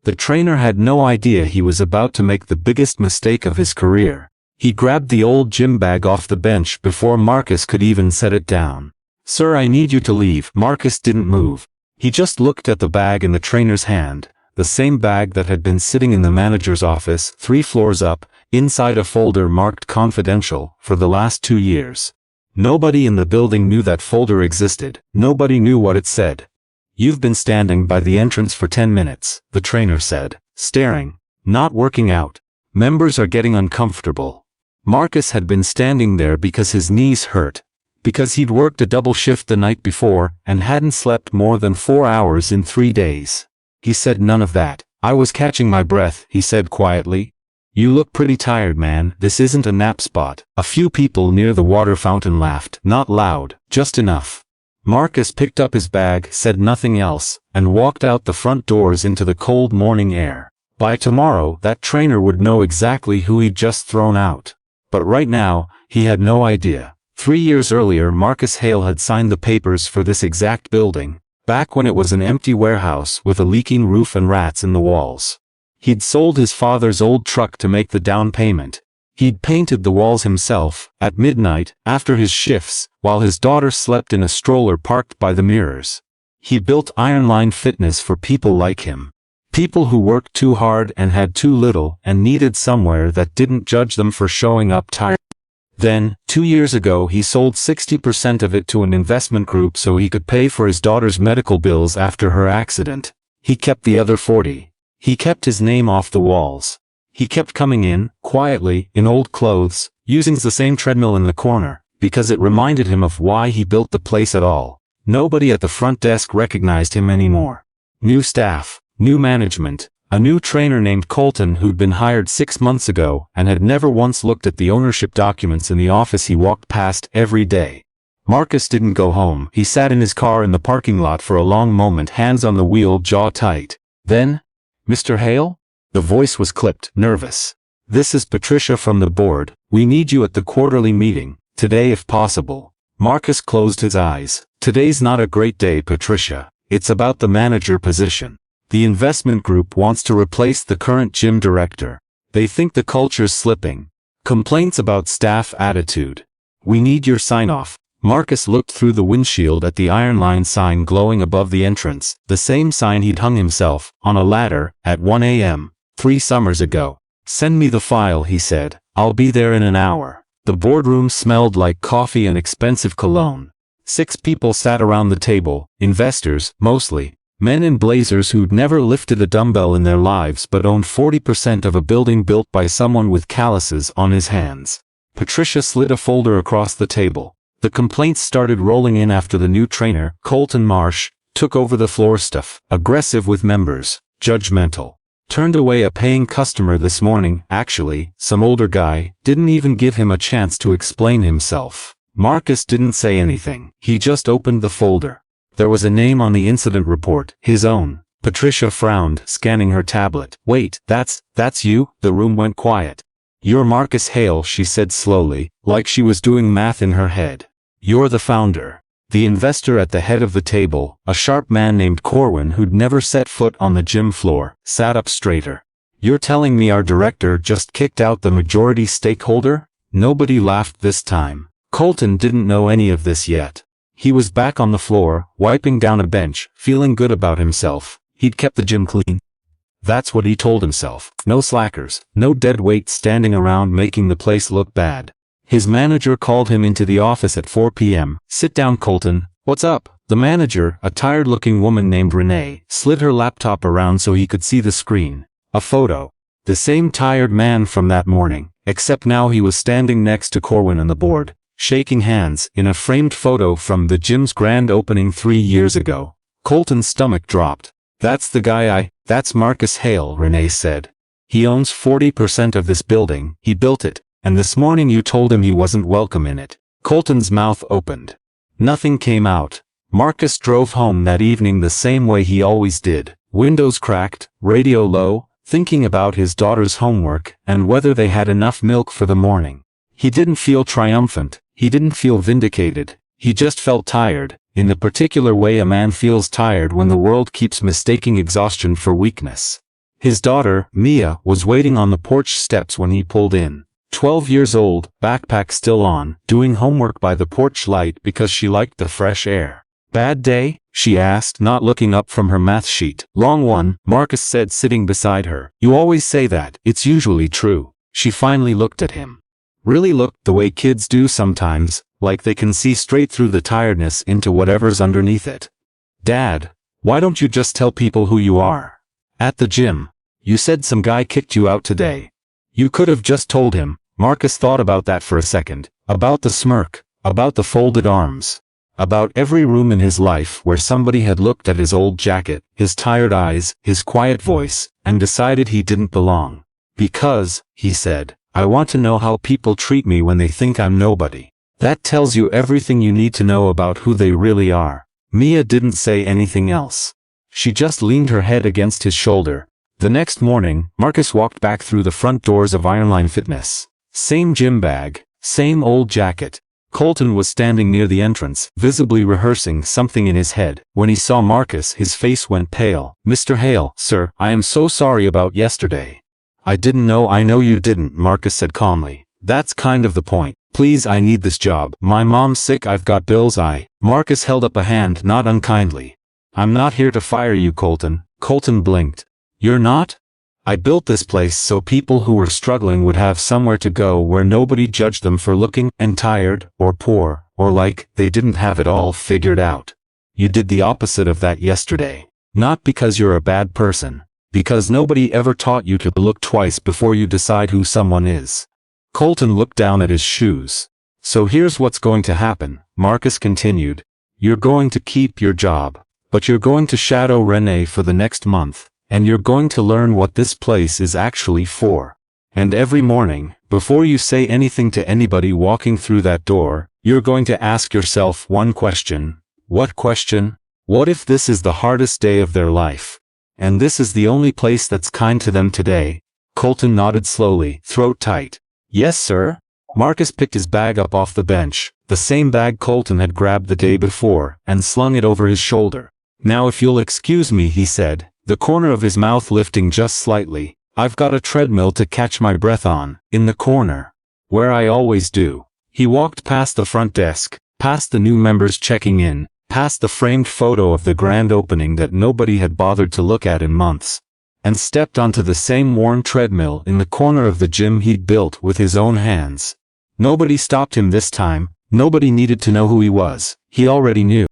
The trainer had no idea he was about to make the biggest mistake of his career. He grabbed the old gym bag off the bench before Marcus could even set it down. "Sir, I need you to leave." Marcus didn't move. He just looked at the bag in the trainer's hand, the same bag that had been sitting in the manager's office 3 floors up, inside a folder marked confidential, for the last 2 years. Nobody in the building knew that folder existed. Nobody knew what it said. "You've been standing by the entrance for 10 minutes, the trainer said, staring. "Not working out. Members are getting uncomfortable." Marcus had been standing there because his knees hurt, because he'd worked a double shift the night before and hadn't slept more than 4 hours in 3 days. He said none of that. "I was catching my breath," he said quietly. "You look pretty tired, man. This isn't a nap spot." A few people near the water fountain laughed, not loud, just enough. Marcus picked up his bag, said nothing else, and walked out the front doors into the cold morning air. By tomorrow, that trainer would know exactly who he'd just thrown out. But right now, he had no idea. 3 years earlier, Marcus Hale had signed the papers for this exact building, back when it was an empty warehouse with a leaking roof and rats in the walls. He'd sold his father's old truck to make the down payment. He'd painted the walls himself, at midnight, after his shifts, while his daughter slept in a stroller parked by the mirrors. He built Iron Line Fitness for people like him. People who worked too hard and had too little and needed somewhere that didn't judge them for showing up tired. Then, 2 years ago, he sold 60% of it to an investment group so he could pay for his daughter's medical bills after her accident. He kept the other 40. He kept his name off the walls. He kept coming in, quietly, in old clothes, using the same treadmill in the corner, because it reminded him of why he built the place at all. Nobody at the front desk recognized him anymore. New staff, new management, a new trainer named Colton who'd been hired 6 months ago and had never once looked at the ownership documents in the office he walked past every day. Marcus didn't go home. He sat in his car in the parking lot for a long moment, hands on the wheel, jaw tight. Then, "Mr. Hale?" The voice was clipped, nervous. "This is Patricia from the board. We need you at the quarterly meeting, today if possible." Marcus closed his eyes. "Today's not a great day, Patricia. It's about the manager position. The investment group wants to replace the current gym director. They think the culture's slipping. Complaints about staff attitude. We need your sign-off." Marcus looked through the windshield at the Iron Line sign glowing above the entrance, the same sign he'd hung himself, on a ladder, at 1 a.m., 3 summers ago. "Send me the file," he said. "I'll be there in an hour." The boardroom smelled like coffee and expensive cologne. 6 people sat around the table, investors, mostly. Men in blazers who'd never lifted a dumbbell in their lives but owned 40% of a building built by someone with calluses on his hands. Patricia slid a folder across the table. The complaints started rolling in after the new trainer, Colton Marsh, took over the floor stuff. Aggressive with members, judgmental. Turned away a paying customer this morning, actually, some older guy, didn't even give him a chance to explain himself. Marcus didn't say anything. He just opened the folder. There was a name on the incident report, his own. Patricia frowned, scanning her tablet. "Wait, that's you?" The room went quiet. "You're Marcus Hale," she said slowly, like she was doing math in her head. "You're the founder." The investor at the head of the table, a sharp man named Corwin who'd never set foot on the gym floor, sat up straighter. "You're telling me our director just kicked out the majority stakeholder?" Nobody laughed this time. Colton didn't know any of this yet. He was back on the floor, wiping down a bench, feeling good about himself. He'd kept the gym clean. That's what he told himself. No slackers, no dead weight standing around making the place look bad. His manager called him into the office at 4 p.m. "Sit down, Colton." "What's up?" The manager, a tired-looking woman named Renee, slid her laptop around so he could see the screen. A photo. The same tired man from that morning, except now he was standing next to Corwin on the board, shaking hands, in a framed photo from the gym's grand opening 3 years ago. Colton's stomach dropped. That's Marcus Hale," Renee said. "He owns 40% of this building. He built it. And this morning you told him he wasn't welcome in it." Colton's mouth opened. Nothing came out. Marcus drove home that evening the same way he always did. Windows cracked, radio low, thinking about his daughter's homework and whether they had enough milk for the morning. He didn't feel triumphant. He didn't feel vindicated. He just felt tired, in the particular way a man feels tired when the world keeps mistaking exhaustion for weakness. His daughter, Mia, was waiting on the porch steps when he pulled in. 12 years old, backpack still on, doing homework by the porch light because she liked the fresh air. "Bad day?" she asked, not looking up from her math sheet. "Long one," Marcus said, sitting beside her. "You always say that. It's usually true." She finally looked at him. Really looked the way kids do sometimes, like they can see straight through the tiredness into whatever's underneath it. "Dad, why don't you just tell people who you are?" "At the gym. You said some guy kicked you out today. You could have just told him." Marcus thought about that for a second. About the smirk. About the folded arms. About every room in his life where somebody had looked at his old jacket, his tired eyes, his quiet voice, and decided he didn't belong. "Because," he said, "I want to know how people treat me when they think I'm nobody. That tells you everything you need to know about who they really are." Mia didn't say anything else. She just leaned her head against his shoulder. The next morning, Marcus walked back through the front doors of Ironline Fitness. Same gym bag, same old jacket. Colton was standing near the entrance, visibly rehearsing something in his head. When he saw Marcus, his face went pale. "Mr. Hale, sir, I am so sorry about yesterday." "I didn't know." "I know you didn't," Marcus said calmly. "That's kind of the point. Please, I need this job. My mom's sick, I've got bills." Marcus held up a hand, not unkindly. "I'm not here to fire you, Colton." Colton blinked. "You're not?" "I built this place so people who were struggling would have somewhere to go where nobody judged them for looking and tired, or poor, or like they didn't have it all figured out. You did the opposite of that yesterday. Not because you're a bad person. Because nobody ever taught you to look twice before you decide who someone is." Colton looked down at his shoes. "So here's what's going to happen," Marcus continued. "You're going to keep your job. But you're going to shadow Renee for the next month. And you're going to learn what this place is actually for. And every morning, before you say anything to anybody walking through that door, you're going to ask yourself one question." "What question?" "What if this is the hardest day of their life? And this is the only place that's kind to them today?" Colton nodded slowly, throat tight. "Yes, sir." Marcus picked his bag up off the bench, the same bag Colton had grabbed the day before, and slung it over his shoulder. "Now if you'll excuse me," he said, the corner of his mouth lifting just slightly. "I've got a treadmill to catch my breath on, in the corner. Where I always do." He walked past the front desk, past the new members checking in, past the framed photo of the grand opening that nobody had bothered to look at in months, and stepped onto the same worn treadmill in the corner of the gym he'd built with his own hands. Nobody stopped him this time. Nobody needed to know who he was. He already knew.